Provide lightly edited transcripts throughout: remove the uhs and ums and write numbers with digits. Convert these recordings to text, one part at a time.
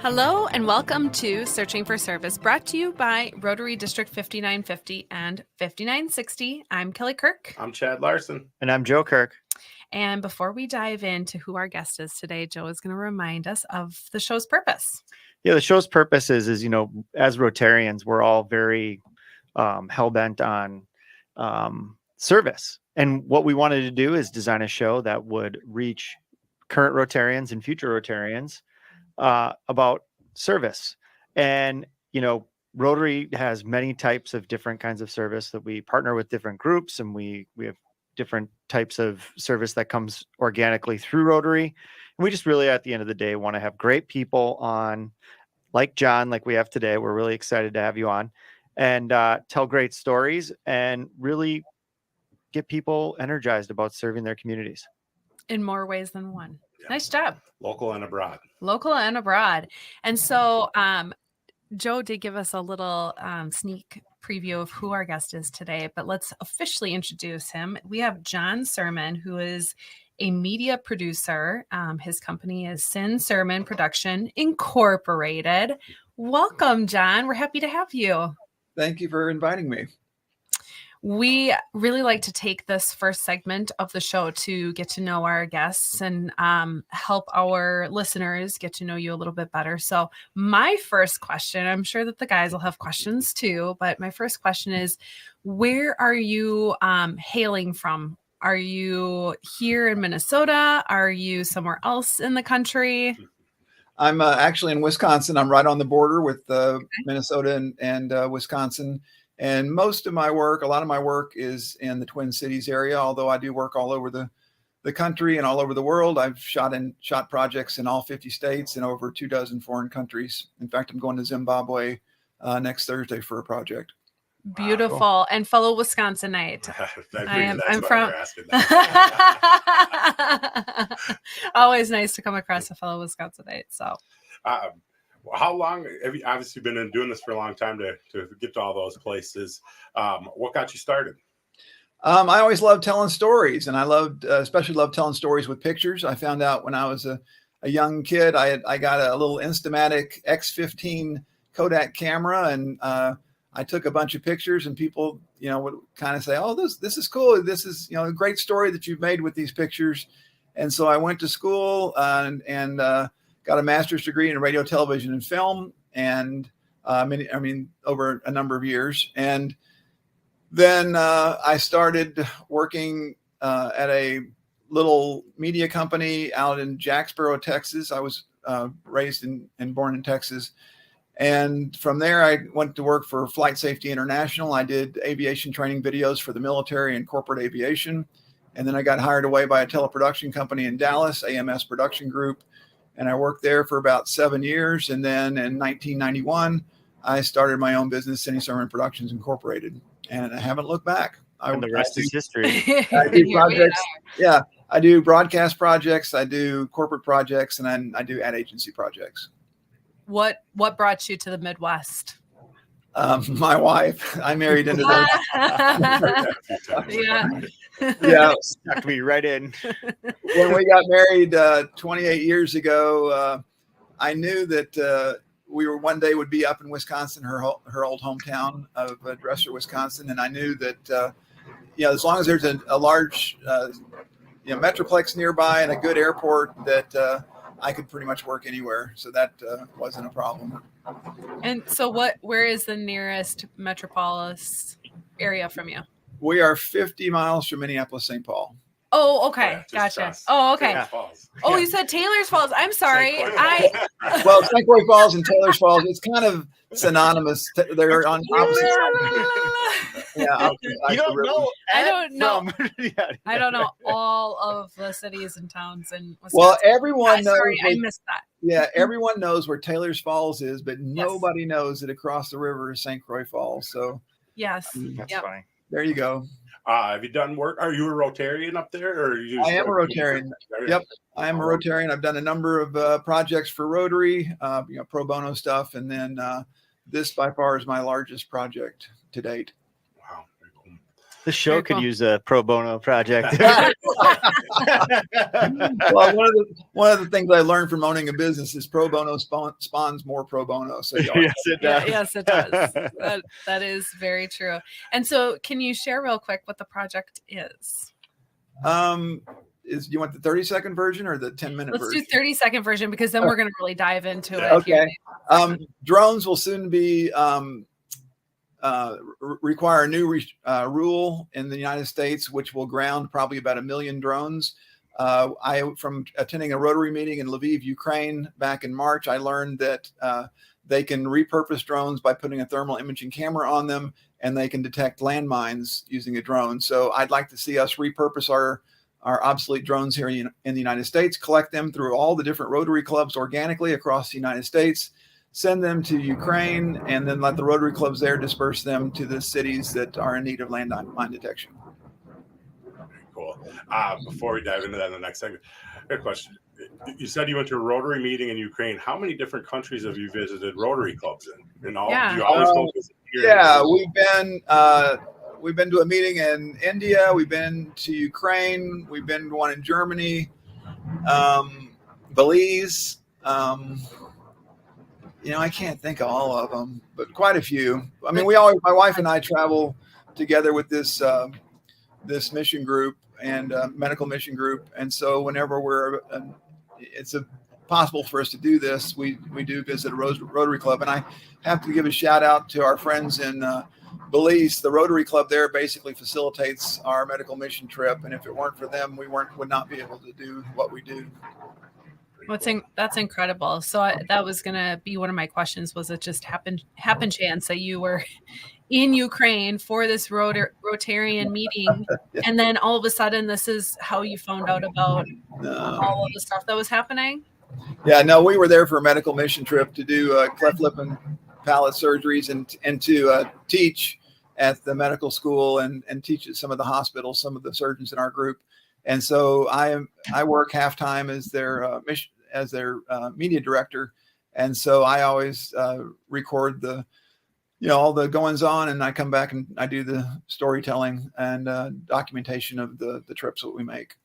Hello and welcome to Searching for Service, brought to you by Rotary District 5950 and 5960. I'm Kelly Kirk. I'm Chad Larson. And I'm Joe Kirk. And before we dive into who our guest is today, Joe is going to remind us of the show's purpose. Yeah, the show's purpose is as Rotarians, we're all very hell-bent on service. And what we wanted to do is design a show that would reach current Rotarians and future Rotarians about service. And, Rotary has many types of different kinds of service that we partner with different groups, and we have different types of service that comes organically through Rotary. And we just really, at the end of the day, want to have great people on, like John, like we have today. We're really excited to have you on, and tell great stories and really get people energized about serving their communities. In more ways than one. Yeah. Nice job. Local and abroad. Local and abroad. And so Joe did give us a little sneak preview of who our guest is today, but let's officially introduce him. We have Jon Cermin, who is a media producer. His company is Cermin Production Incorporated. Welcome, Jon. We're happy to have you. Thank you for inviting me. We really like to take this first segment of the show to get to know our guests and help our listeners get to know you a little bit better. So my first question, I'm sure that the guys will have questions too, but my first question is, where are you hailing from? Are you here in Minnesota? Are you somewhere else in the country? I'm actually in Wisconsin. I'm right on the border with Minnesota and Wisconsin. And most of my work, a lot of my work is in the Twin Cities area, although I do work all over the country and all over the world. I've shot projects in all 50 states and over 24 foreign countries. In fact, I'm going to Zimbabwe next Thursday for a project. Beautiful. Wow. And fellow Wisconsinite. I'm from. Always nice to come across a fellow Wisconsinite. So. How long have you obviously been doing this for a long time to get to all those places? What got you started? I always loved telling stories, and I especially loved telling stories with pictures. I found out when I was a young kid, I got a little Instamatic X15 Kodak camera, and I took a bunch of pictures, and people, would kind of say, "Oh, this is cool. This is, a great story that you've made with these pictures." And so I went to school and got a master's degree in radio, television, and film, and over a number of years. And then I started working at a little media company out in Jacksboro, Texas. I was raised and born in Texas. And from there, I went to work for Flight Safety International. I did aviation training videos for the military and corporate aviation. And then I got hired away by a teleproduction company in Dallas, AMS Production Group. And I worked there for about 7 years. And then in 1991, I started my own business, Cermin Productions Incorporated. And I haven't looked back. And the rest is history. I do projects. Yeah, I do broadcast projects. I do corporate projects, and then I do ad agency projects. What brought you to the Midwest? My wife. I married into that. Yeah, stuck me right in. When we got married 28 years ago, I knew that we were one day would be up in Wisconsin, her old hometown of Dresser, Wisconsin, and I knew that as long as there's a large metroplex nearby and a good airport, that I could pretty much work anywhere. So that wasn't a problem. And so where is the nearest metropolis area from you? We are 50 miles from Minneapolis, St. Paul. Oh, okay. Gotcha. Oh, okay. Taylor's Falls. Oh, you said Taylor's Falls. I'm sorry. Well, St. Croix Falls and Taylor's Falls, it's kind of synonymous. They're on opposite sides. Yeah, you don't know. I don't know. I don't know all of the cities and towns in Wisconsin. Well, everyone knows. Sorry, I missed that. Yeah, everyone knows where Taylor's Falls is, but nobody knows that across the river is St. Croix Falls. So yes, that's funny. There you go. Have you done work? Are you a Rotarian up there? Or I am a Rotarian. Yep, I am a Rotarian. I've done a number of projects for Rotary, pro bono stuff, and then this by far is my largest project to date. Wow, very cool. The show Very could cool. use a pro bono project. Well, one of the things I learned from owning a business is pro bono spawns more pro bono. So Yes, it does. Yes, it does. That is very true. And so, can you share real quick what the project is? You want the 30-second version or the 10-minute Let's version? do 30-second version, because then we're going to really dive into it. Okay. Drones will soon be require a new rule in the United States, which will ground probably about 1 million drones. From attending a Rotary meeting in Lviv, Ukraine back in March, I learned that they can repurpose drones by putting a thermal imaging camera on them, and they can detect landmines using a drone. So I'd like to see us repurpose our obsolete drones here in the United States, collect them through all the different Rotary clubs organically across the United States, send them to Ukraine, and then let the Rotary clubs there disperse them to the cities that are in need of landmine detection. Cool. Before we dive into that in the next segment, good question. You said you went to a Rotary meeting in Ukraine. How many different countries have you visited Rotary clubs in? Do you always go visit here? Yeah, we've been to a meeting in India. We've been to Ukraine. We've been to one in Germany, Belize. I can't think of all of them, but quite a few. I mean, my wife and I travel together with this mission group and medical mission group. And so whenever it's possible for us to do this, we do visit a Rotary club. And I have to give a shout out to our friends in Belize. The Rotary club there basically facilitates our medical mission trip. And if it weren't for them, we would not be able to do what we do. That's incredible. So that was going to be one of my questions. Was it just happen chance that you were in Ukraine for this Rotarian meeting, and then all of a sudden this is how you found out about all of the stuff that was happening? Yeah, no, we were there for a medical mission trip to do cleft lip and palate surgeries and to teach at the medical school and teach at some of the hospitals, some of the surgeons in our group. And so I work half-time as their media director. And so I always record all the goings on, and I come back and I do the storytelling and documentation of the trips that we make.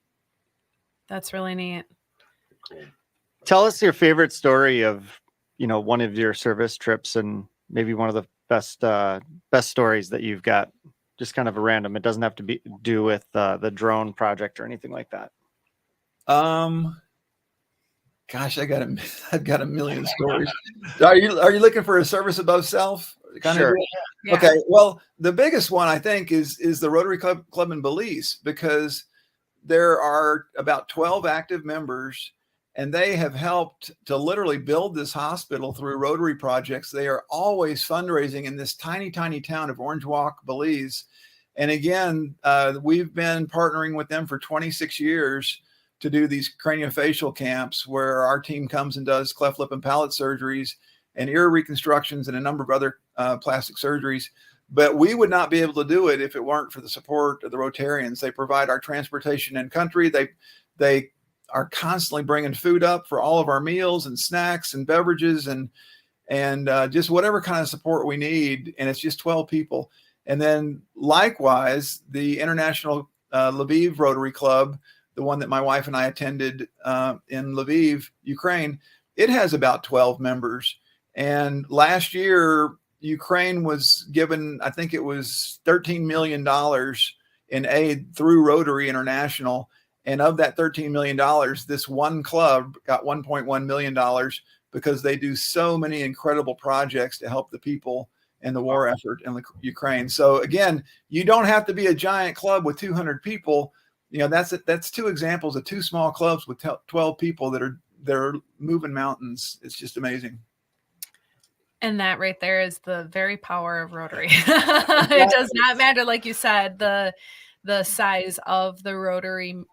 That's really neat. Cool. Tell us your favorite story of, one of your service trips, and maybe one of the best stories that you've got. Just kind of a random. It doesn't have to do with the drone project or anything like that. Gosh, I've got a million stories. Are you looking for a service above self? Sure. Yeah. Okay. Well, the biggest one I think is the Rotary Club in Belize, because there are about 12 active members, and they have helped to literally build this hospital through Rotary projects. They are always fundraising in this tiny, tiny town of Orange Walk, Belize. And again, we've been partnering with them for 26 years to do these craniofacial camps where our team comes and does cleft lip and palate surgeries and ear reconstructions and a number of other plastic surgeries. But we would not be able to do it if it weren't for the support of the Rotarians. They provide our transportation in country. They are constantly bringing food up for all of our meals and snacks and beverages and just whatever kind of support we need. And it's just 12 people. And then likewise, the International Lviv Rotary Club, the one that my wife and I attended in Lviv, Ukraine, it has about 12 members. And last year, Ukraine was given, I think it was $13 million in aid through Rotary International. And of that $13 million, this one club got $1.1 million because they do so many incredible projects to help the people in the war effort in Ukraine. So again, you don't have to be a giant club with 200 people. That's two examples of two small clubs with 12 people that are moving mountains. It's just amazing. And that right there is the very power of Rotary. It does not matter, like you said, the size of the Rotary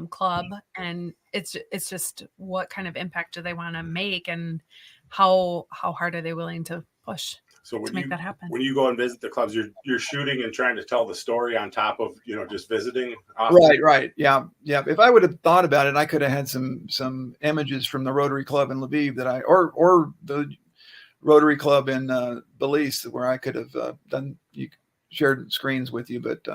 club, and it's just what kind of impact do they want to make, and how hard are they willing to push to make that happen. When you go and visit the clubs, you're shooting and trying to tell the story on top of just visiting often. Right. Yeah. If I would have thought about it, I could have had some images from the Rotary Club in Lviv that or the Rotary Club in Belize, where I could have shared screens with you. But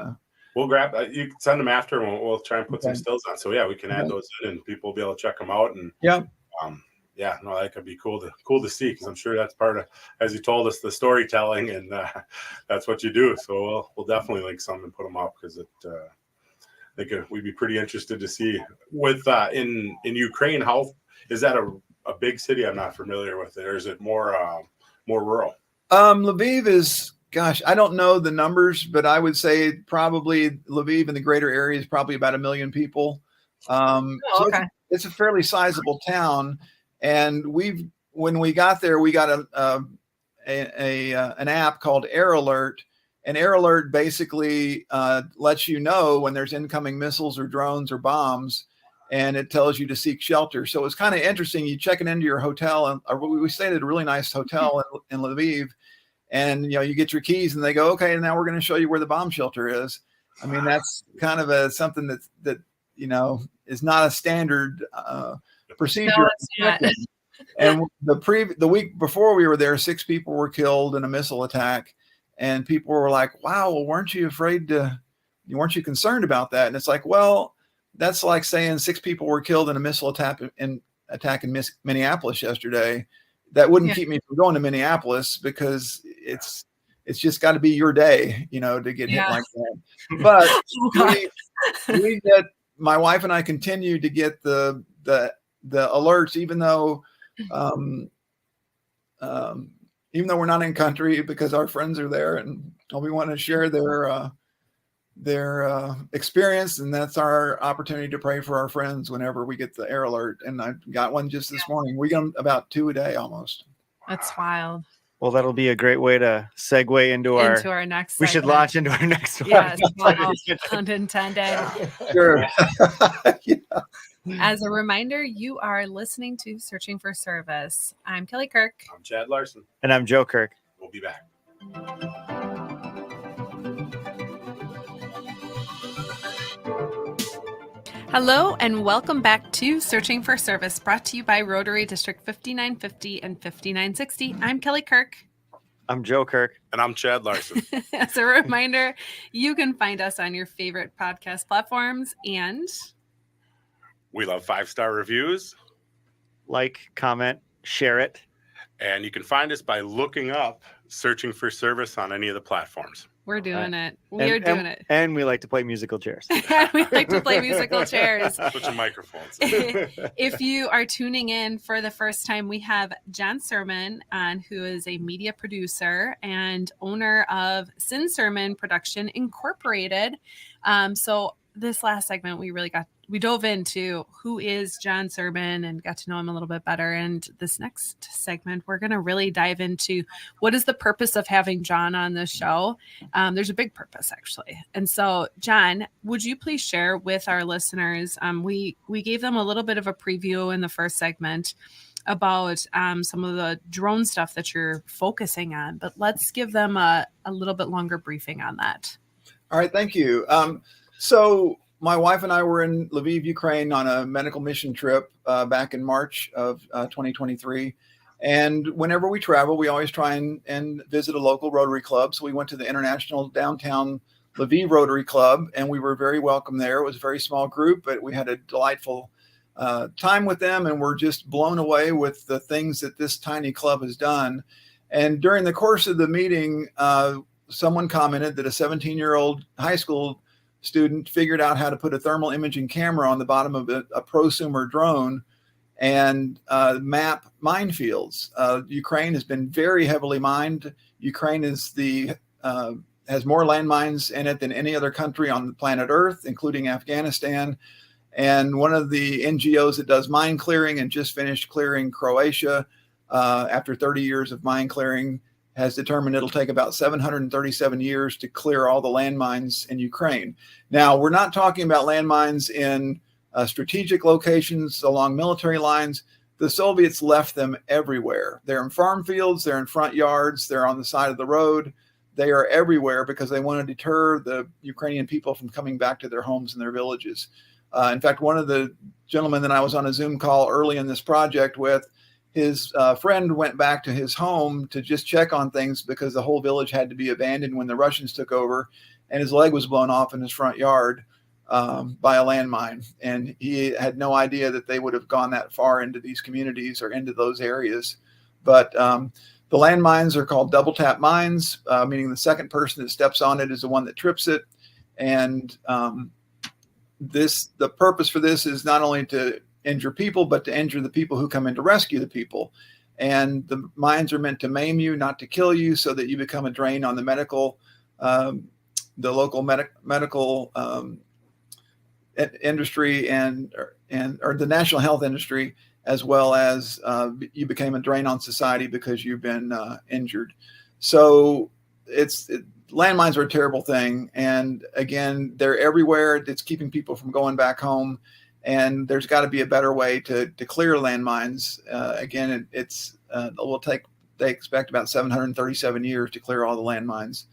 we'll grab. You can send them after, and we'll try and put some Okay. stills on. So yeah, we can add those in, and people will be able to check them out. And Yeah. Yeah, no, that could be cool to see, because I'm sure that's part of, as you told us, the storytelling, and that's what you do. So we'll definitely link some and put them up, because I think we'd be pretty interested to see with in Ukraine. How is that a big city? I'm not familiar with it, or is it more rural? Lviv is, gosh, I don't know the numbers, but I would say probably Lviv in the greater area is probably about 1 million people. So it's a fairly sizable town. And when we got there, we got an app called Air Alert, and Air Alert basically lets you know when there's incoming missiles or drones or bombs, and it tells you to seek shelter. So it's kind of interesting. You check it into your hotel, and we stayed at a really nice hotel in Lviv, and you get your keys, and they go, okay, now we're going to show you where the bomb shelter is. I mean, that's kind of something that is not a standard procedure. No, and the week before we were there, 6 people were killed in a missile attack, and people were like, wow, well, weren't you concerned about that? And it's like, well, that's like saying 6 people were killed in a missile attack in Minneapolis yesterday. That wouldn't keep me from going to Minneapolis, because it's just got to be your day, to get hit like that. But we get, my wife and I continue to get the alerts, even though we're not in country, because our friends are there, and we want to share their experience, and that's our opportunity to pray for our friends whenever we get the Air Alert. And I got one just this morning. We get them about 2 a day almost. That's wild. Well, that'll be a great way to segue into our next we segment. should launch into our next one. Yes, wow, unintended. Sure. Yeah. As a reminder, you are listening to Searching for Service. I'm Kelly Kirk. I'm Chad Larson. And I'm Joe Kirk. We'll be back. Hello, and welcome back to Searching for Service, brought to you by Rotary District 5950 and 5960. I'm Kelly Kirk. I'm Joe Kirk. And I'm Chad Larson. As a reminder, you can find us on your favorite podcast platforms, and we love 5-star reviews. Like, comment, share it. And you can find us by looking up Searching for Service on any of the platforms. We're doing it. We're doing it. And we like to play musical chairs. We like to play musical chairs. Switching microphones. If you are tuning in for the first time, we have Jon Cermin on, who is a media producer and owner of Jon Cermin Production Incorporated. So this last segment, we dove into who is Jon Cermin and got to know him a little bit better. And this next segment, we're going to really dive into what is the purpose of having Jon on this show. There's a big purpose, actually. And so, Jon, would you please share with our listeners? We gave them a little bit of a preview in the first segment about some of the drone stuff that you're focusing on, but let's give them a little bit longer briefing on that. All right, thank you. So my wife and I were in Lviv, Ukraine on a medical mission trip back in March of 2023. And whenever we travel, we always try and visit a local Rotary club. So we went to the International Downtown Lviv Rotary Club, and we were very welcome there. It was a very small group, but we had a delightful time with them, and we're just blown away with the things that this tiny club has done. And during the course of the meeting, someone commented that a 17-year-old high school student figured out how to put a thermal imaging camera on the bottom of a prosumer drone and map minefields. Ukraine has been very heavily mined. Ukraine is has more landmines in it than any other country on the planet Earth, including Afghanistan. And one of the NGOs that does mine clearing and just finished clearing Croatia after 30 years of mine clearing has determined it'll take about 737 years to clear all the landmines in Ukraine. Now, we're not talking about landmines in strategic locations along military lines. The Soviets left them everywhere. They're in farm fields, they're in front yards, they're on the side of the road. They are everywhere because they want to deter the Ukrainian people from coming back to their homes and their villages. In fact, one of the gentlemen that I was on a Zoom call early in this project with, his friend went back to his home to just check on things because the whole village had to be abandoned when the Russians took over. and his leg was blown off in his front yard by a landmine. And he had no idea that they would have gone that far into these communities or into those areas. But the landmines are called double tap mines, meaning the second person that steps on it is the one that trips it. And the purpose for this is not only to injure people, but to injure the people who come in to rescue the people. And the mines are meant to maim you, not to kill you, so that you become a drain on the medical, the local medical industry or the national health industry, as well as you became a drain on society because you've been injured. So landmines are a terrible thing. And again, they're everywhere. It's keeping people from going back home. And there's got to be a better way to clear landmines. Again, they expect about 737 years to clear all the landmines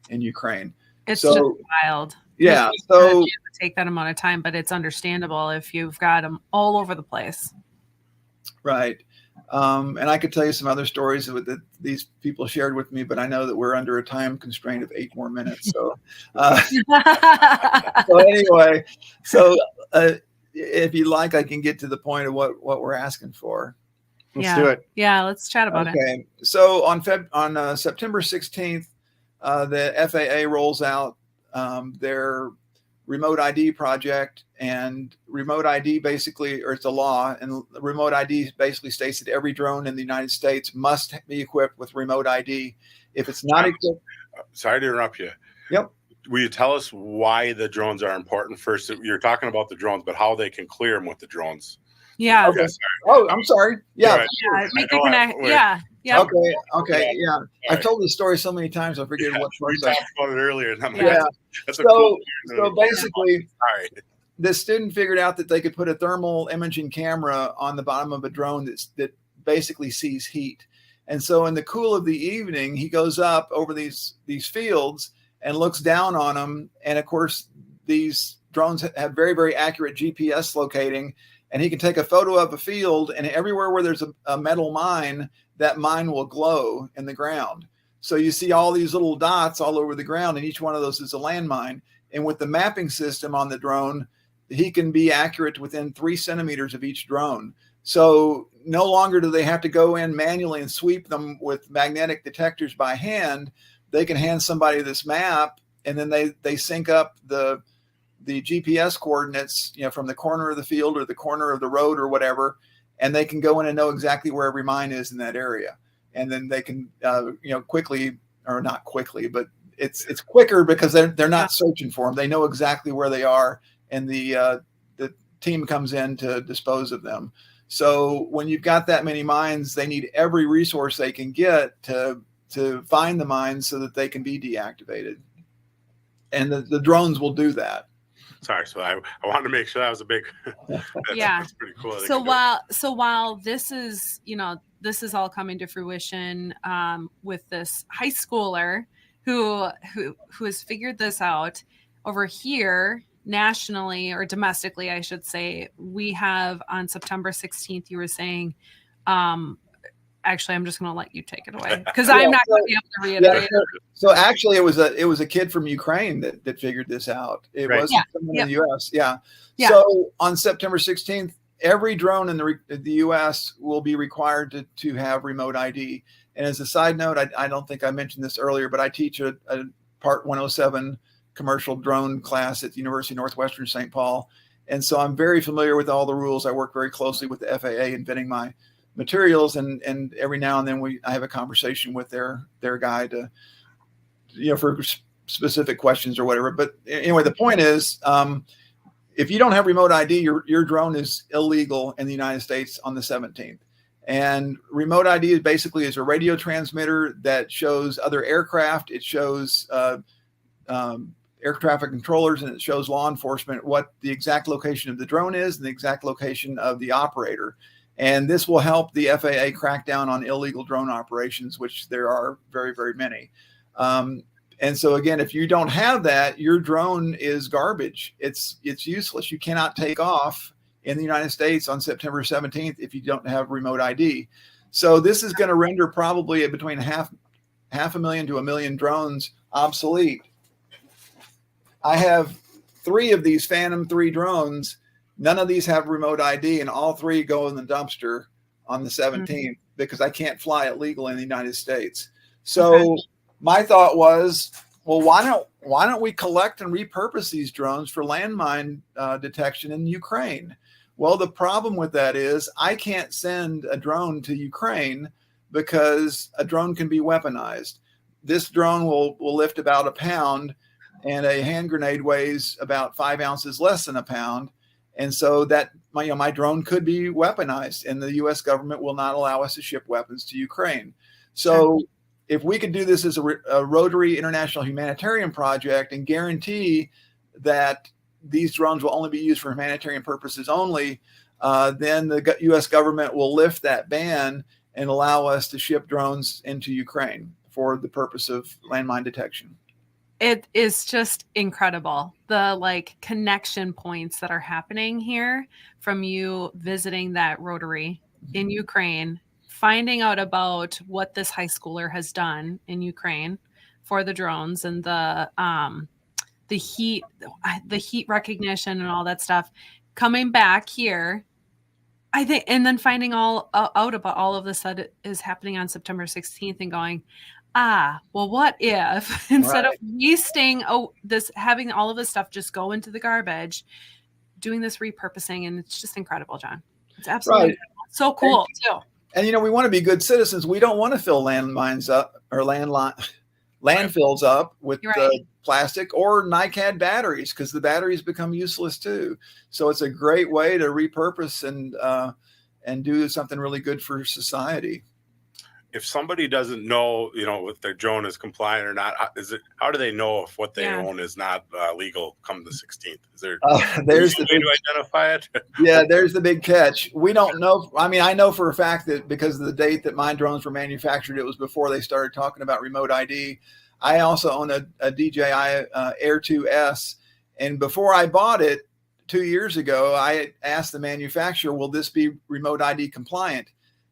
in Ukraine. It's just wild. Yeah. So take that amount of time, but it's understandable if you've got them all over the place. Right. And I could tell you some other stories that these people shared with me, but I know that we're under a time constraint of 8 more minutes. So, anyway, if you like, I can get to the point of what we're asking for. Let's do it. Yeah, let's chat about it. Okay. So on September 16th, the FAA rolls out their remote ID project, and remote ID basically, or it's a law, and remote ID basically states that every drone in the United States must be equipped with remote ID. If it's not equipped, sorry to interrupt you. Yep. Will you tell us why the drones are important first? You're talking about the drones, but how they can clear them with the drones. Yeah. Okay. Oh, I'm sorry. Yeah. Make the connect. Yeah. Yeah. Okay. Yeah. I've told this story so many times I forget what we talked about it earlier. And that's so basically, this student figured out that they could put a thermal imaging camera on the bottom of a drone that basically sees heat. And so in the cool of the evening, he goes up over these fields and looks down on them. And of course, these drones have very, very accurate GPS locating. And he can take a photo of a field, and everywhere where there's a metal mine, that mine will glow in the ground. So you see all these little dots all over the ground, and each one of those is a landmine. And with the mapping system on the drone, he can be accurate within 3 centimeters of each drone. So no longer do they have to go in manually and sweep them with magnetic detectors by hand. They can hand somebody this map, and then they sync up the GPS coordinates, from the corner of the field or the corner of the road or whatever, and they can go in and know exactly where every mine is in that area. And then they can, quickly, or not quickly, but it's quicker because they're not searching for them. They know exactly where they are, and the team comes in to dispose of them. So when you've got that many mines, they need every resource they can get to find the mines so that they can be deactivated. And the drones will do that. Sorry, so I wanted to make sure that was a big. That's pretty cool. So while this is this is all coming to fruition with this high schooler who has figured this out over here nationally or domestically, I should say, we have on September 16th. You were saying. Actually, I'm just going to let you take it away because I'm not going to be able to reiterate. So actually, it was a kid from Ukraine that figured this out. It wasn't someone in the U.S. Yeah. So on September 16th, every drone in the U.S. will be required to have remote ID. And as a side note, I don't think I mentioned this earlier, but I teach a Part 107 commercial drone class at the University of Northwestern St. Paul, and so I'm very familiar with all the rules. I work very closely with the FAA in vetting my materials, and every now and then I have a conversation with their guy to for specific questions or whatever. But anyway, the point is, if you don't have remote ID, your drone is illegal in the United States on the 17th. And remote ID is basically a radio transmitter that shows other aircraft. It shows air traffic controllers, and it shows law enforcement what the exact location of the drone is and the exact location of the operator. And this will help the FAA crack down on illegal drone operations, which there are very, very many. And so again, if you don't have that, your drone is garbage. It's useless. You cannot take off in the United States on September 17th if you don't have remote ID. So this is going to render probably between half a million to 1 million drones obsolete. I have 3 of these Phantom 3 drones. None of these have remote ID, and all 3 go in the dumpster on the 17th because I can't fly it legally in the United States. So my thought was, well, why don't we collect and repurpose these drones for landmine detection in Ukraine? Well, the problem with that is I can't send a drone to Ukraine because a drone can be weaponized. This drone will lift about a pound, and a hand grenade weighs about 5 ounces less than a pound. And so that my drone could be weaponized, and the U.S. government will not allow us to ship weapons to Ukraine. So if we could do this as a Rotary International Humanitarian project and guarantee that these drones will only be used for humanitarian purposes only, then the U.S. government will lift that ban and allow us to ship drones into Ukraine for the purpose of landmine detection. It is just incredible, the connection points that are happening here from you visiting that Rotary in Ukraine, finding out about what this high schooler has done in Ukraine for the drones and the heat recognition and all that stuff, coming back here, I think, and then finding out about all of this that is happening on September 16th and going, well, what if instead of wasting having all of this stuff just go into the garbage, doing this repurposing? And it's just incredible, Jon. It's absolutely so cool too. And we want to be good citizens. We don't want to fill landmines up or landfills up with plastic or NiCad batteries, because the batteries become useless too. So it's a great way to repurpose and do something really good for society. If somebody doesn't know, if their drone is compliant or not, how do they know if what they own is not legal come the 16th? Is there there's the way to identify it? Yeah, there's the big catch. We don't know. I mean, I know for a fact that because of the date that my drones were manufactured, it was before they started talking about remote ID. I also own a DJI Air 2S. And before I bought it 2 years ago, I asked the manufacturer, will this be remote ID compliant?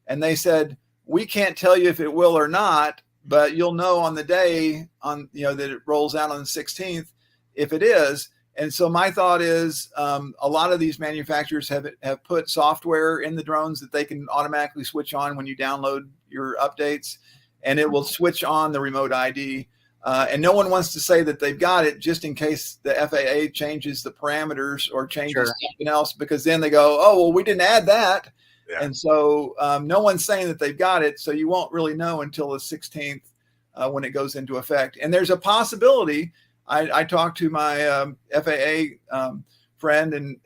And they said, we can't tell you if it will or not, but you'll know on the day that it rolls out on the 16th if it is. And so my thought is a lot of these manufacturers have put software in the drones that they can automatically switch on when you download your updates, and it will switch on the remote ID. And no one wants to say that they've got it just in case the FAA changes the parameters or changes something else, because then they go, oh, well, we didn't add that. Yeah. And so no one's saying that they've got it. So you won't really know until the 16th when it goes into effect. And there's a possibility. I talked to my FAA friend and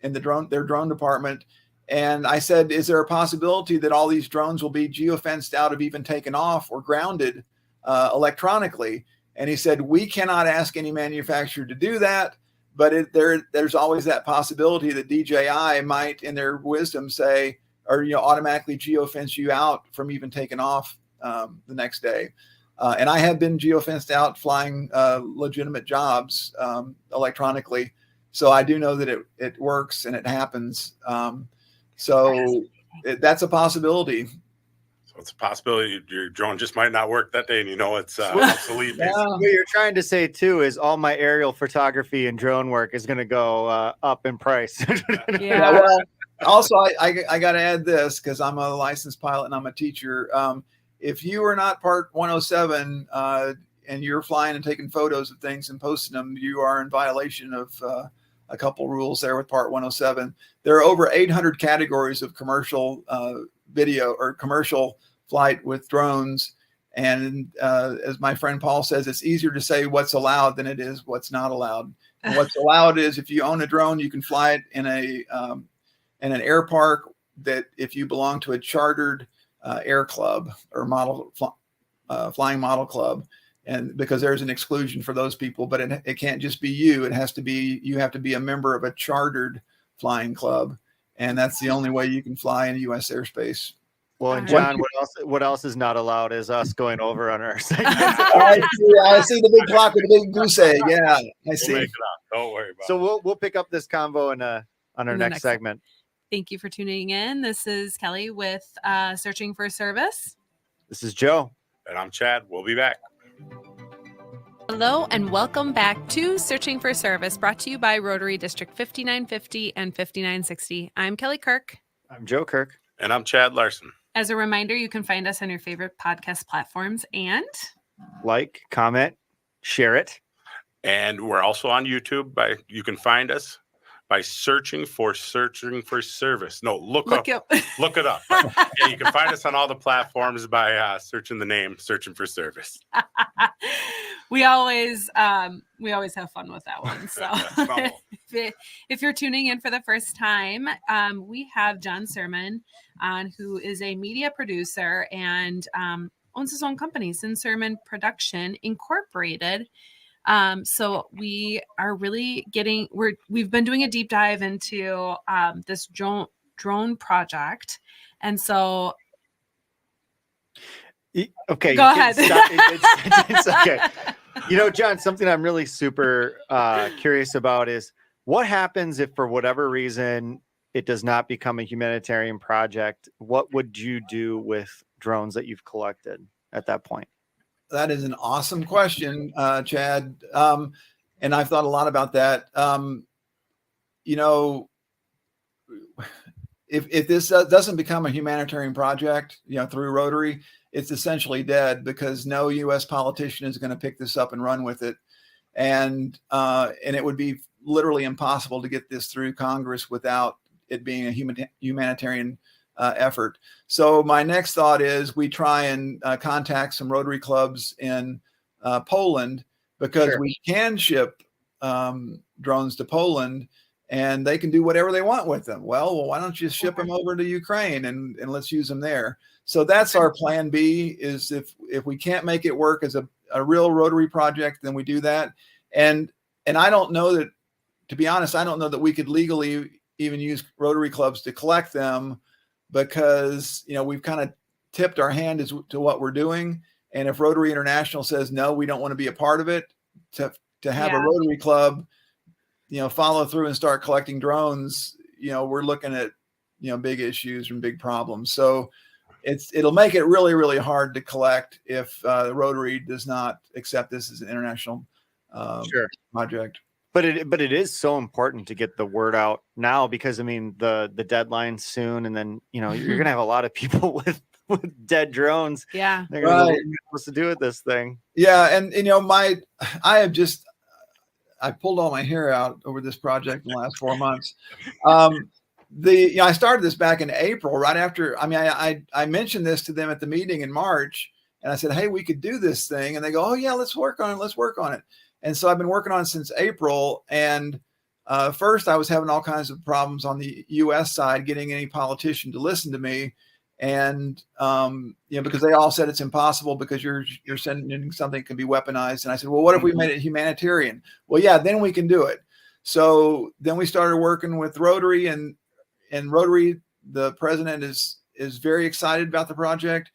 in their drone department, and I said, is there a possibility that all these drones will be geofenced out of even taken off or grounded electronically? And he said, we cannot ask any manufacturer to do that. But there's always that possibility that DJI might, in their wisdom, say, or automatically geofence you out from even taking off the next day. And I have been geofenced out flying legitimate jobs electronically, so I do know that it works and it happens. So that's a possibility. It's a possibility your drone just might not work that day, and it's obsolete. What you're trying to say too is all my aerial photography and drone work is going to go up in price. Well, also I got to add this, because I'm a licensed pilot and I'm a teacher. If you are not Part 107 and you're flying and taking photos of things and posting them, you are in violation of a couple rules there with Part 107. There are over 800 categories of commercial video or commercial flight with drones, and as my friend Paul says, it's easier to say what's allowed than it is what's not allowed. And what's allowed is if you own a drone, you can fly it in an air park, that if you belong to a chartered air club or flying model club, and because there's an exclusion for those people. But it can't just be you. You have to be a member of a chartered flying club, and that's the only way you can fly in U.S. airspace. Well, and Jon, what else is not allowed is us going over on our segment. I see the big clock with the big goose egg. Yeah, I see. We'll make it up. Don't worry about it. So we'll pick up this convo on our next segment. Thank you for tuning in. This is Kelly with Searching for Service. This is Joe. And I'm Chad. We'll be back. Hello and welcome back to Searching for Service, brought to you by Rotary District 5950 and 5960. I'm Kelly Kirk. I'm Joe Kirk. And I'm Chad Larson. As a reminder, you can find us on your favorite podcast platforms and like, comment, share it. And we're also on YouTube. You can find us by searching for service. No, look it up. Yeah, you can find us on all the platforms by searching the name, searching for service. We always have fun with that one. So if you're tuning in for the first time, we have Jon Cermin on, who is a media producer and owns his own company, Cermin Production Incorporated. So we are really we've been doing a deep dive into this drone project. And so okay, go ahead. It's okay. You know, John, something I'm really super curious about is what happens if for whatever reason it does not become a humanitarian project. What would you do with drones that you've collected at that point? That is an awesome question, Chad. And I've thought a lot about that. You know, if this doesn't become a humanitarian project, through Rotary, it's essentially dead, because no U.S. politician is going to pick this up and run with it. And it would be literally impossible to get this through Congress without it being a humanitarian effort. So my next thought is we try and contact some Rotary clubs in Poland, because we can ship drones to Poland and they can do whatever they want with them. Well, why don't you ship them over to Ukraine and let's use them there? So that's our plan B, is if we can't make it work as a real Rotary project, then we do that. And I don't know that, to be honest, I don't know that we could legally even use Rotary clubs to collect them, because we've kind of tipped our hand as to what we're doing. And if Rotary International says no, we don't want to be a part of it, to have a Rotary club follow through and start collecting drones, we're looking at big issues and big problems. So it'll make it really, really hard to collect if Rotary does not accept this as an international project. But it is so important to get the word out now, because I mean the deadline's soon, and then you're gonna have a lot of people with dead drones. Yeah, they're gonna know what you're supposed to do with this thing. Yeah, and I pulled all my hair out over this project in the last 4 months. I started this back in April, right after. I mean, I mentioned this to them at the meeting in March, and I said, "Hey, we could do this thing," and they go, "Oh yeah, let's work on it." And so I've been working on it since April. And first I was having all kinds of problems on the U.S. side, getting any politician to listen to me. And, because they all said it's impossible because you're sending something that can be weaponized. And I said, well, what if we made it humanitarian? Well, yeah, then we can do it. So then we started working with Rotary, and Rotary, the president is very excited about the project.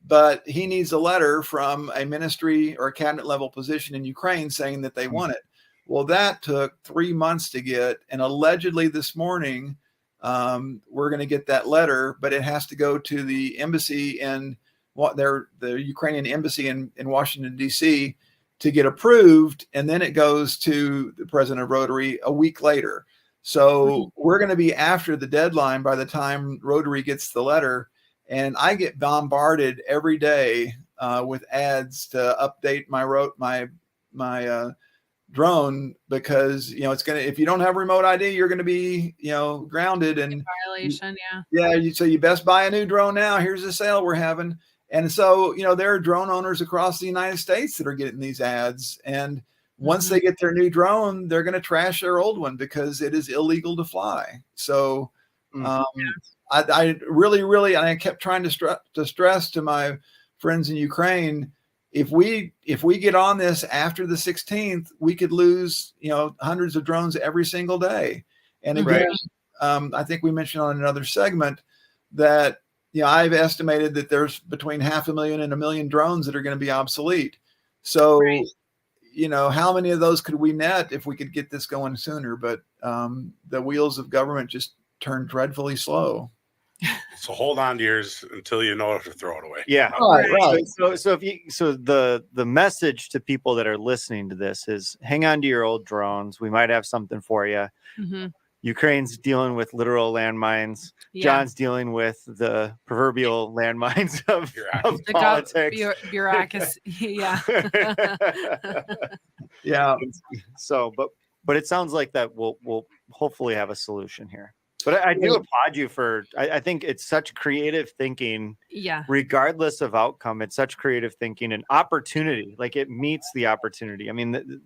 But he needs a letter from a ministry or a cabinet level position in Ukraine saying that they want it. Well, that took 3 months to get. And allegedly this morning, we're going to get that letter, but it has to go to the embassy the Ukrainian embassy in Washington, D.C. to get approved. And then it goes to the president of Rotary a week later. So we're going to be after the deadline by the time Rotary gets the letter. And I get bombarded every day with ads to update my drone, because it's gonna, if you don't have remote ID, you're going to be grounded and violation. So you best buy a new drone now. Here's a sale we're having. And so there are drone owners across the United States that are getting these ads, and once they get their new drone, they're going to trash their old one because it is illegal to fly. So I really, I kept trying to stress to my friends in Ukraine, if we get on this after the 16th, we could lose, hundreds of drones every single day. And again, I think we mentioned on another segment that, I've estimated that there's between 500,000 and 1 million drones that are going to be obsolete. So, how many of those could we net if we could get this going sooner? But the wheels of government just turn dreadfully slow. So hold on to yours until you know to throw it away. Yeah. Right. So the message to people that are listening to this is hang on to your old drones. We might have something for you. Mm-hmm. Ukraine's dealing with literal landmines. Yeah. John's dealing with the proverbial landmines of politics. Bureaucracy. Yeah. Yeah. So, but it sounds like that we'll hopefully have a solution here. But I do applaud you for, I think it's such creative thinking. Yeah. Regardless of outcome, it's such creative thinking and opportunity. Like it meets the opportunity. I mean,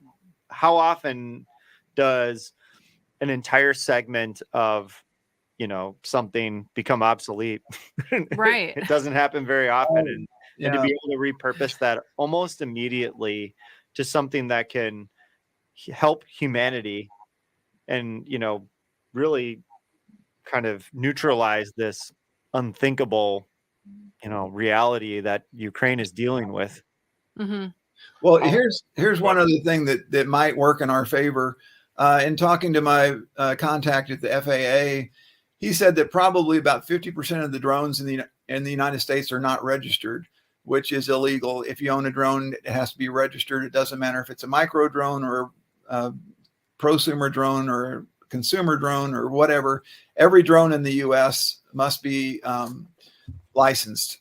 how often does an entire segment of, something become obsolete? Right. It doesn't happen very often. And to Yeah. be able to repurpose that almost immediately to something that can help humanity and, really kind of neutralize this unthinkable, reality that Ukraine is dealing with. Mm-hmm. Well, here's one other thing that might work in our favor. In talking to my contact at the FAA, he said that probably about 50% of the drones in the United States are not registered, which is illegal. If you own a drone, it has to be registered. It doesn't matter if it's a micro drone or a prosumer drone or consumer drone or whatever. Every drone in the U.S. must be licensed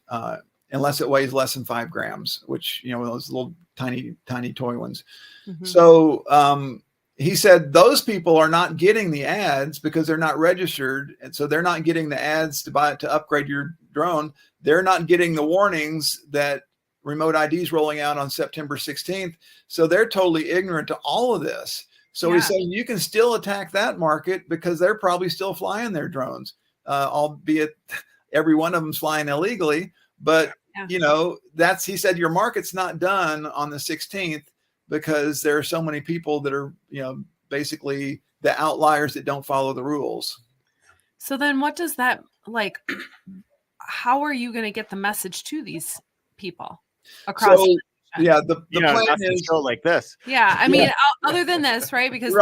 unless it weighs less than 5 grams, which, those little tiny toy ones. Mm-hmm. So he said those people are not getting the ads because they're not registered. And so they're not getting the ads to upgrade your drone. They're not getting the warnings that remote ID is rolling out on September 16th. So they're totally ignorant to all of this. So he's saying you can still attack that market because they're probably still flying their drones, albeit every one of them's flying illegally. But, he said your market's not done on the 16th because there are so many people that are, basically the outliers that don't follow the rules. So then what does that, how are you going to get the message to these people across? The plan is like this. Yeah. I mean, other than this, right? Because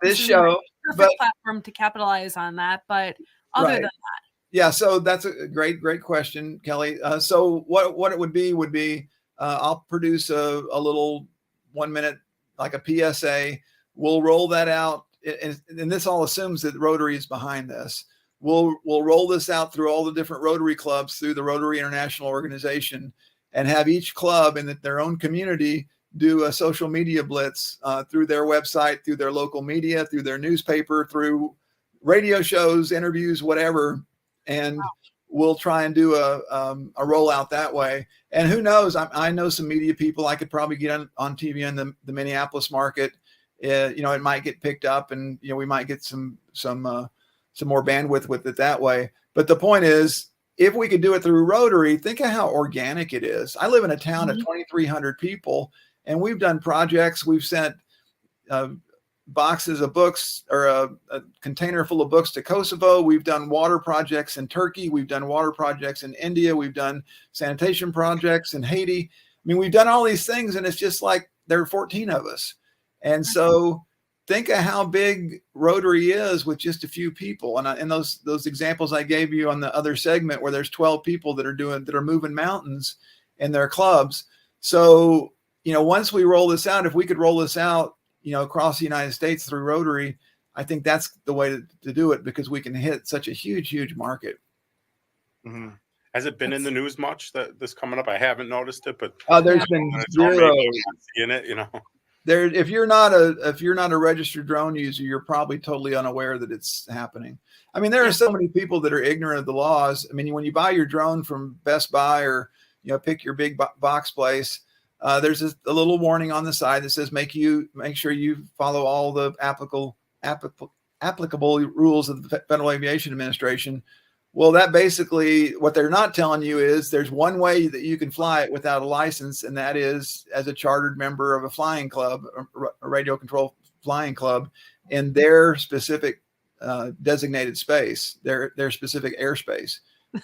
this show, is a perfect platform to capitalize on that. But other than that. Yeah. So that's a great question, Kelly. So what it would be, I'll produce a little 1 minute, like a PSA. We'll roll that out. And this all assumes that Rotary is behind this. We'll roll this out through all the different Rotary clubs, through the Rotary International Organization, and have each club in their own community do a social media blitz through their website, through their local media, through their newspaper, through radio shows, interviews, whatever. And we'll try and do a rollout that way. And who knows? I know some media people. I could probably get on TV in the Minneapolis market. It might get picked up, and we might get some more bandwidth with it that way. But the point is, if we could do it through Rotary, think of how organic it is. I live in a town of 2,300 people, and we've done projects. We've sent boxes of books, or a container full of books, to Kosovo. We've done water projects in Turkey. We've done water projects in India. We've done sanitation projects in Haiti. I mean, we've done all these things, and it's just like there are 14 of us. And so think of how big Rotary is with just a few people. And those examples I gave you on the other segment, where there's 12 people that are moving mountains in their clubs. So, once we roll this out, if we could roll this out, across the United States through Rotary, I think that's the way to do it, because we can hit such a huge market. Mm-hmm. Has it been in the news much that this coming up? I haven't noticed it, but there's been zero in it, There, if you're not a registered drone user, you're probably totally unaware that it's happening. I mean, there are so many people that are ignorant of the laws. I mean, when you buy your drone from Best Buy, or pick your big box place, there's a little warning on the side that says make sure you follow all the applicable rules of the Federal Aviation Administration. Well, that basically, what they're not telling you is there's one way that you can fly it without a license, and that is as a chartered member of a flying club, a radio control flying club, in their specific designated space, their specific airspace.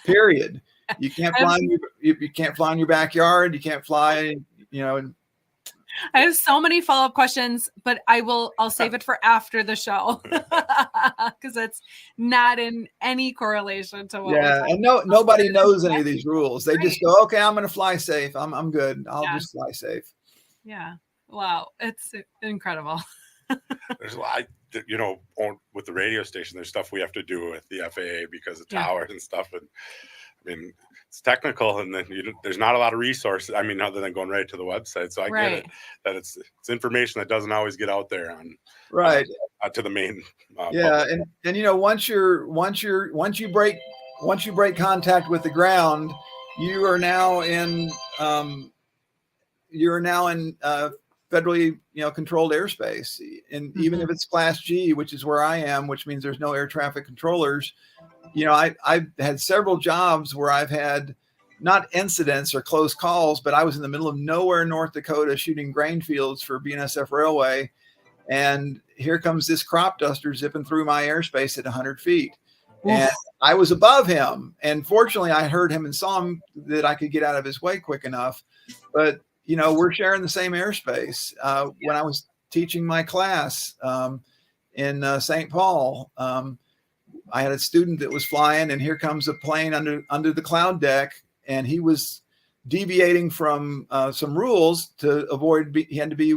Period. You can't fly. You can't fly in your backyard. You can't fly. I have so many follow-up questions, but I'll save it for after the show because it's not in any correlation to what we're talking and nobody knows any of these rules. They just go, okay, I'm going to fly safe. I'm good. I'll just fly safe. Yeah. Wow. It's incredible. There's a lot, with the radio station, there's stuff we have to do with the FAA because of towers and stuff. And I mean, it's technical, and then there's not a lot of resources. I mean, other than going right to the website. So I get it that it's information that doesn't always get out there on to the main. And once you break contact with the ground, you are now in federally controlled airspace, and even if it's Class G, which is where I am, which means there's no air traffic controllers. I've had several jobs where I've had not incidents or close calls, but I was in the middle of nowhere in North Dakota shooting grain fields for BNSF Railway, and here comes this crop duster zipping through my airspace at 100 feet. And I was above him, and fortunately I heard him and saw him that I could get out of his way quick enough. But we're sharing the same airspace. When I was teaching my class in St. Paul, I had a student that was flying, and here comes a plane under the cloud deck, and he was deviating from some rules to avoid. He had to be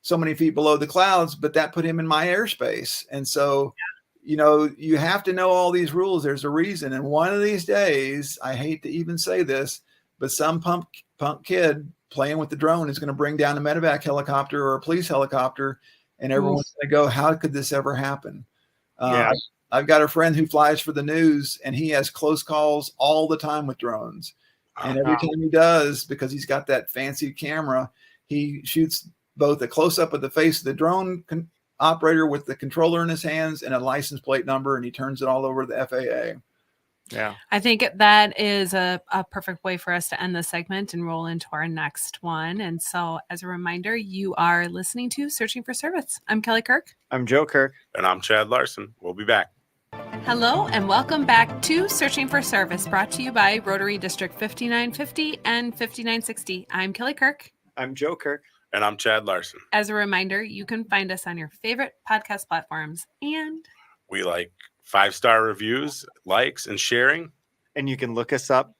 so many feet below the clouds, but that put him in my airspace. And so you have to know all these rules. There's a reason. And one of these days, I hate to even say this, but some punk kid playing with the drone is going to bring down a medevac helicopter or a police helicopter, and everyone's going to go, how could this ever happen? I've got a friend who flies for the news, and he has close calls all the time with drones. And every time he does, because he's got that fancy camera, he shoots both a close-up of the face of the drone operator with the controller in his hands and a license plate number, and he turns it all over the FAA. Yeah. I think that is a perfect way for us to end the segment and roll into our next one. And so as a reminder, you are listening to Searching for Service. I'm Kelly Kirk. I'm Joe Kirk. And I'm Chad Larson. We'll be back. Hello and welcome back to Searching for Service, brought to you by Rotary District 5950 and 5960. I'm Kelly Kirk. I'm Joe Kirk. And I'm Chad Larson. As a reminder, you can find us on your favorite podcast platforms, and we like 5-star reviews, likes, and sharing. And you can look us up.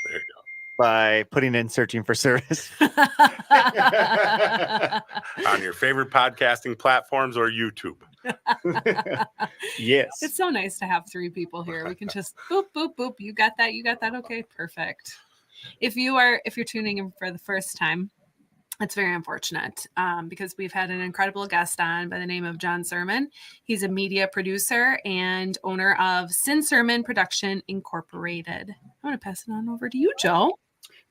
There you go. By putting in Searching for Service. On your favorite podcasting platforms or YouTube. Yes. It's so nice to have 3 people here. We can just boop, boop, boop. You got that? You got that? Okay, perfect. If you're tuning in for the first time, it's very unfortunate because we've had an incredible guest on by the name of Jon Cermin. He's a media producer and owner of Cermin Production Incorporated. I want to pass it on over to you, Joe.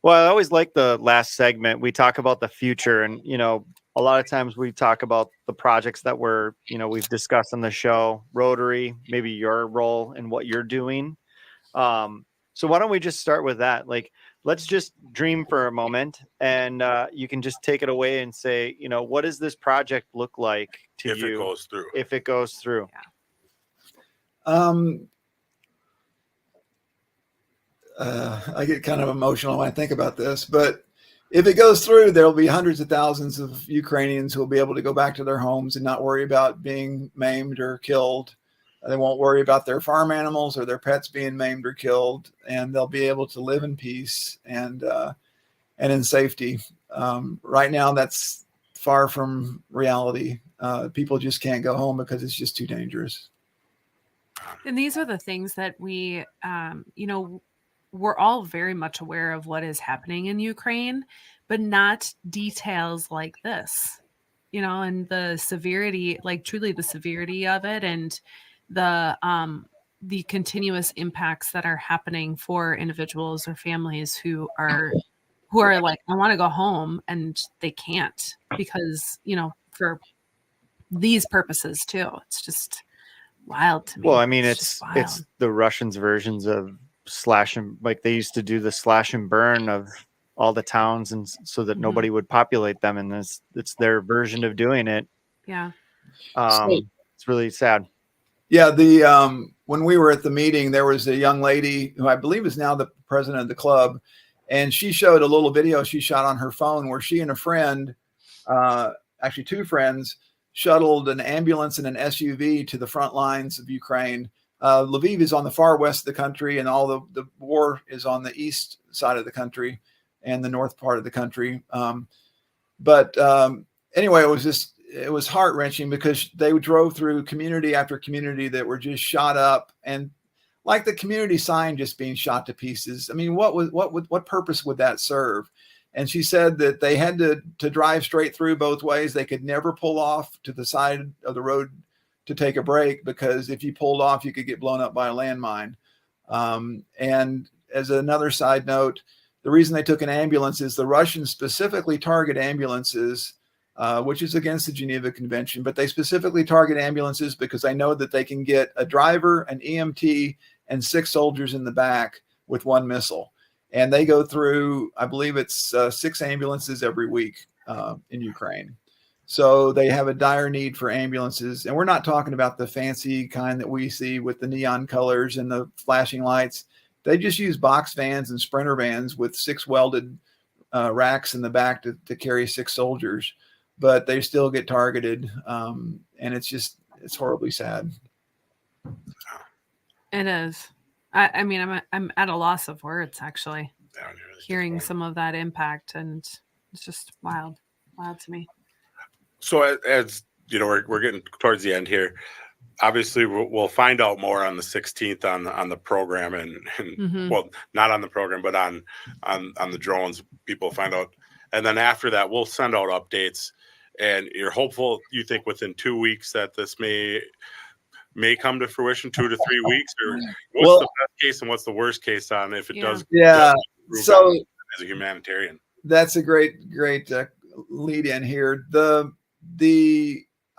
Well, I always like the last segment. We talk about the future, and a lot of times we talk about the projects that we've discussed on the show, Rotary, maybe your role and what you're doing. So why don't we just start with that? Let's just dream for a moment, and you can just take it away and say, what does this project look like to if you if it goes through? Yeah. I get kind of emotional when I think about this, but if it goes through, there'll be hundreds of thousands of Ukrainians who will be able to go back to their homes and not worry about being maimed or killed. They won't worry about their farm animals or their pets being maimed or killed, and they'll be able to live in peace and in safety. Right now, that's far from reality. People just can't go home because it's just too dangerous. And these are the things that we, we're all very much aware of what is happening in Ukraine, but not details like this, and the severity, truly the severity of it, and the continuous impacts that are happening for individuals or families who are like, I want to go home, and they can't because, for these purposes too. It's just wild to me. Well, I mean, it's the Russians' versions of slash and they used to do the slash and burn of all the towns, and so that nobody would populate them. And it's their version of doing it. Yeah. It's really sad. Yeah. When we were at the meeting, there was a young lady who I believe is now the president of the club. And she showed a little video she shot on her phone where she and a friend actually 2 friends, shuttled an ambulance and an SUV to the front lines of Ukraine. Lviv is on the far west of the country, and all the war is on the east side of the country and the north part of the country. Anyway, it was heart-wrenching because they drove through community after community that were just shot up, and like the community sign just being shot to pieces. I mean, what purpose would that serve? And she said that they had to drive straight through both ways. They could never pull off to the side of the road to take a break, because if you pulled off, you could get blown up by a landmine. And as another side note, the reason they took an ambulance is the Russians specifically target ambulances, which is against the Geneva Convention, but they specifically target ambulances because they know that they can get a driver, an EMT, and 6 soldiers in the back with 1 missile. And they go through, I believe it's 6 ambulances every week in Ukraine. So they have a dire need for ambulances. And we're not talking about the fancy kind that we see with the neon colors and the flashing lights. They just use box vans and sprinter vans with 6 welded racks in the back to carry 6 soldiers. But they still get targeted. And it's horribly sad. It is. I mean, I'm at a loss of words, actually, hearing some of that impact, and it's just wild to me. So as you know, we're getting towards the end here. Obviously, we'll find out more on the 16th on the program, and well, not on the program, but on the drones. People find out, and then after that, we'll send out updates. And you're hopeful, you think, within 2 weeks that this may come to fruition, 2 to 3 weeks, or what's the best case and what's the worst case on if it does? Yeah. So as a humanitarian, that's a great lead in here.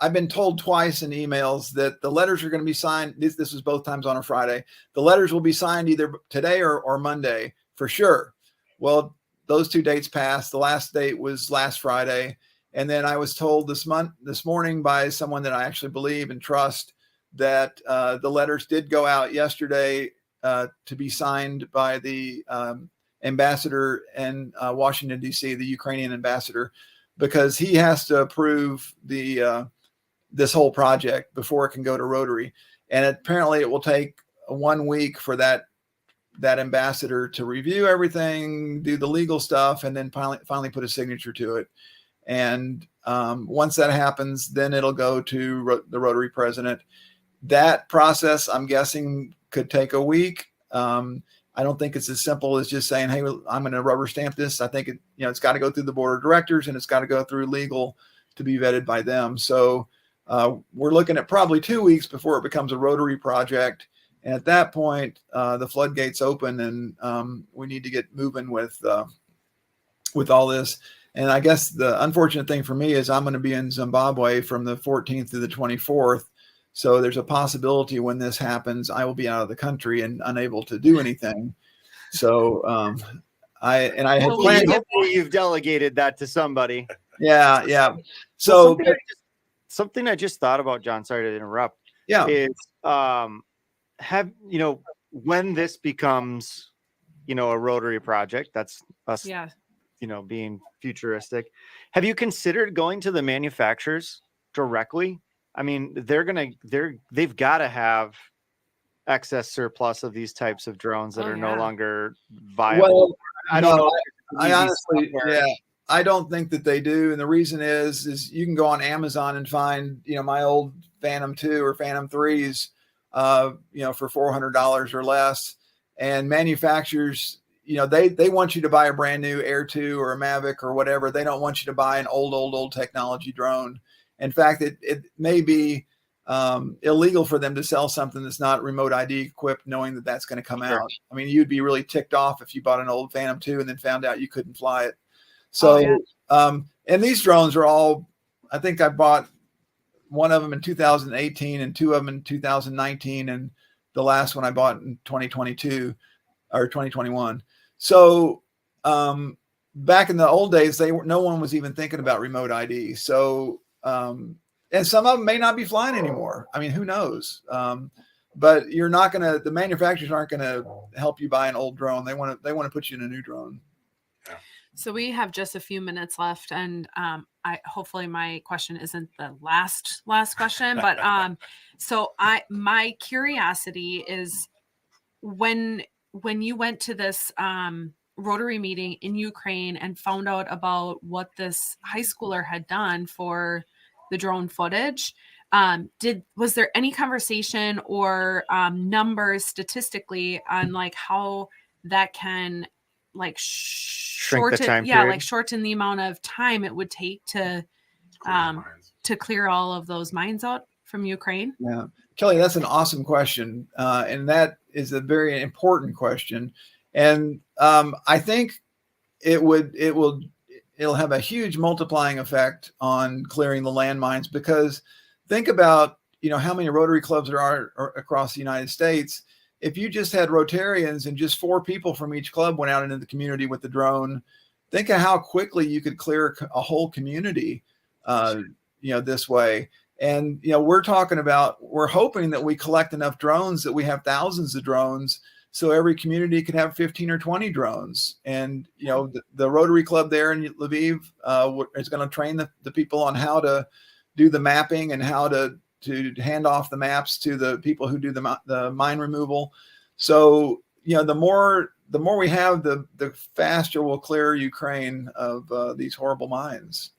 I've been told twice in emails that the letters are going to be signed. This was both times on a Friday. The letters will be signed either today or Monday for sure. Well, those 2 dates passed. The last date was last Friday. And then I was told this morning by someone that I actually believe and trust that the letters did go out yesterday to be signed by the ambassador in Washington, D.C., the Ukrainian ambassador, because he has to approve this whole project before it can go to Rotary. And apparently it will take 1 week for that ambassador to review everything, do the legal stuff, and then finally put a signature to it. And once that happens, then it'll go to the Rotary president. That process, I'm guessing, could take a week. I don't think it's as simple as just saying, hey, I'm going to rubber stamp this. I think it's got to go through the board of directors, and it's got to go through legal to be vetted by them. So we're looking at probably 2 weeks before it becomes a Rotary project. And at that point, the floodgates open, and we need to get moving with all this. And I guess the unfortunate thing for me is I'm going to be in Zimbabwe from the 14th to the 24th. So there's a possibility when this happens, I will be out of the country and unable to do anything. So I had planned. Hopefully you've delegated that to somebody. Yeah. So something I just thought about, John, sorry to interrupt. Yeah. Is when this becomes, a Rotary project, that's us, being futuristic. Have you considered going to the manufacturers directly? I mean, they've got to have excess surplus of these types of drones that are no longer viable. Well, I don't know. I honestly, I don't think that they do. And the reason is you can go on Amazon and find, my old Phantom 2 or Phantom 3s, for $400 or less. And manufacturers, they want you to buy a brand new Air 2 or a Mavic or whatever. They don't want you to buy an old technology drone. In fact, it may be illegal for them to sell something that's not remote ID equipped, knowing that that's going to come out. I mean, you'd be really ticked off if you bought an old Phantom 2 and then found out you couldn't fly it. So, and these drones are all, I think I bought one of them in 2018 and 2 of them in 2019. And the last one I bought in 2022 or 2021. So, back in the old days, no one was even thinking about remote ID. So, and some of them may not be flying anymore. I mean, who knows? But the manufacturers aren't going to help you buy an old drone. They want to put you in a new drone. So we have just a few minutes left, and I hopefully my question isn't the last question, but my curiosity is when you went to this Rotary meeting in Ukraine and found out about what this high schooler had done for the drone footage, was there any conversation or numbers statistically on like how that can like Shrink the shorten, time yeah, period? like shorten the amount of time it would take to clear all of those mines out from Ukraine? Yeah, Kelly, that's an awesome question, and that is a very important question. And I think it'll have a huge multiplying effect on clearing the landmines, because think about how many Rotary clubs there are across the United States. If you just had Rotarians and just 4 people from each club went out into the community with the drone, think of how quickly you could clear a whole community, this way. And we're hoping that we collect enough drones that we have thousands of drones, so every community could have 15 or 20 drones. And the Rotary Club there in Lviv is going to train the people on how to do the mapping and how to hand off the maps to the people who do the mine removal. So the more we have, the faster we'll clear Ukraine of these horrible mines.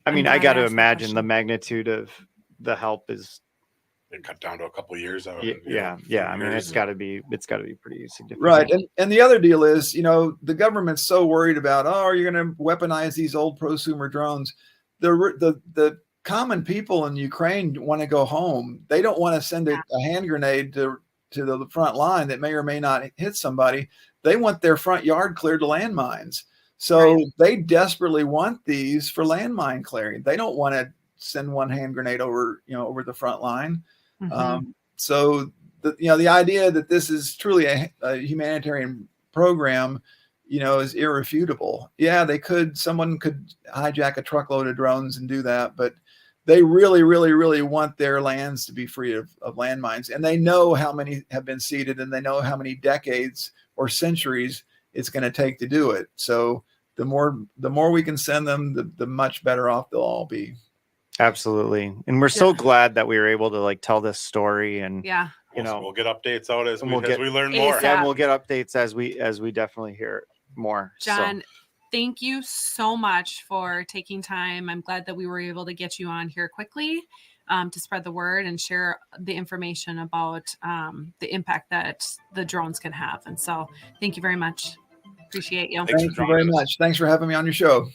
I mean, I got to imagine the magnitude of the help is it cut down to a couple of years. Yeah. I mean, it's got to be pretty significant. Right. And the other deal is, the government's so worried about, are you going to weaponize these old prosumer drones? The common people in Ukraine want to go home. They don't want to send a hand grenade to the front line that may or may not hit somebody. They want their front yard cleared of landmines. So they desperately want these for landmine clearing. They don't want to send one hand grenade over the front line. Mm-hmm. So the idea that this is truly a humanitarian program, is irrefutable. Yeah, someone could hijack a truckload of drones and do that, but they really, really, really want their lands to be free of landmines. And they know how many have been seeded, and they know how many decades or centuries it's going to take to do it. So the more we can send them, the much better off they'll all be. Absolutely. And we're so glad that we were able to tell this story, and we'll get updates out as we learn more. Yeah, we'll get updates as we definitely hear more. John, thank you so much for taking time. I'm glad that we were able to get you on here quickly to spread the word and share the information about the impact that the drones can have. And so thank you very much. Appreciate you. Thank you very much. Thanks for having me on your show.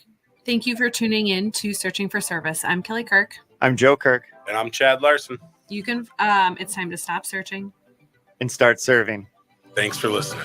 Thank you for tuning in to Searching for Service. I'm Kelly Kirk. I'm Joe Kirk. And I'm Chad Larson. You can, it's time to stop searching and start serving. Thanks for listening.